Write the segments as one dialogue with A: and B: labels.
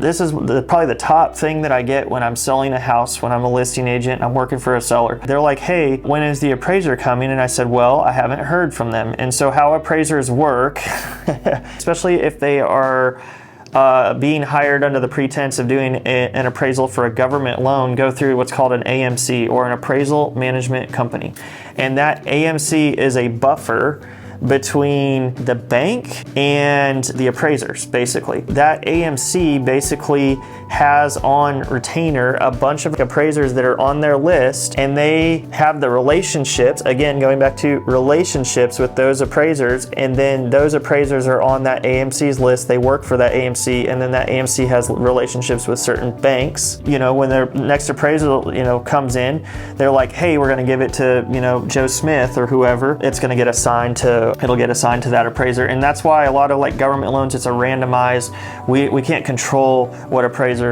A: This is probably the top thing that I get when I'm selling a house, when I'm a listing agent, I'm working for a seller. They're like, hey, when is the appraiser coming? And I said, well, I haven't heard from them. And so how appraisers work, especially if they are being hired under the pretense of doing an appraisal for a government loan, go through what's called an AMC, or an appraisal management company. And that AMC is a buffer between the bank and the appraisers, basically. That AMC basically has on retainer a bunch of appraisers that are on their list, and they have the relationships, again, going back to relationships with those appraisers, and then those appraisers are on that AMC's list. They work for that AMC, and then that AMC has relationships with certain banks. You know, when their next appraisal, you know, comes in, they're like, hey, we're gonna give it to, you know, Joe Smith or whoever. It'll get assigned to that appraiser. And that's why a lot of like government loans, it's a randomized, we can't control what appraiser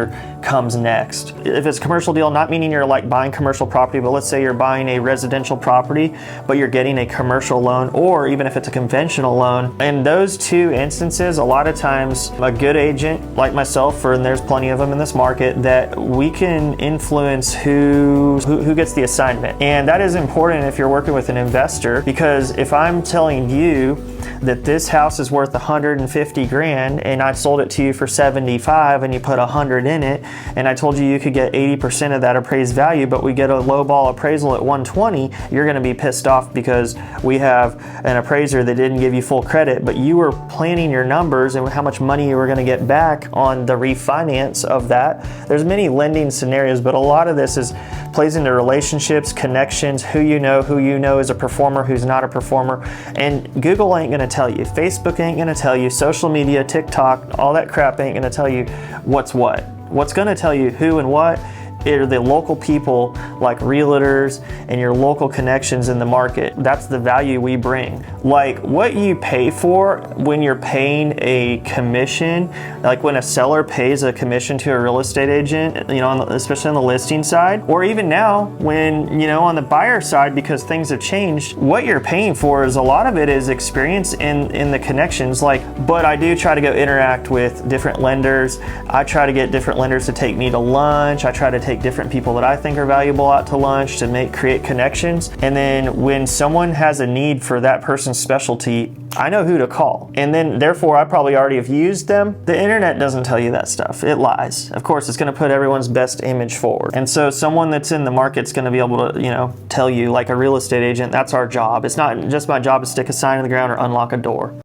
A: comes next. If it's a commercial deal, not meaning you're like buying commercial property, but let's say you're buying a residential property, but you're getting a commercial loan, or even if it's a conventional loan. In those two instances, a lot of times a good agent like myself, and there's plenty of them in this market, that we can influence who gets the assignment. And that is important if you're working with an investor, because if I'm telling you that this house is worth 150 grand and I sold it to you for 75 and you put 100 in it, and I told you you could get 80% of that appraised value, but we get a low ball appraisal at 120, you're going to be pissed off because we have an appraiser that didn't give you full credit, but you were planning your numbers and how much money you were going to get back on the refinance of that. There's many lending scenarios, but a lot of this plays into relationships, connections, who you know is a performer, who's not a performer. And Google ain't gonna tell you, Facebook ain't gonna tell you, social media, TikTok, all that crap ain't gonna tell you what's what. What's gonna tell you who and what are the local people, like realtors and your local connections in the market. That's the value we bring. Like what you pay for when you're paying a commission, like when a seller pays a commission to a real estate agent, you know, especially on the listing side, or even now when, you know, on the buyer side, because things have changed, what you're paying for is a lot of it is experience in the connections. But I do try to go interact with different lenders. I try to get different lenders to take me to lunch. I try to take different people that I think are valuable out to lunch to create connections. And then when someone has a need for that person's specialty, I know who to call. And then therefore I probably already have used them. The internet doesn't tell you that stuff. It lies. Of course, it's going to put everyone's best image forward. And so someone that's in the market's going to be able to, you know, tell you, like a real estate agent, that's our job. It's not just my job to stick a sign in the ground or unlock a door.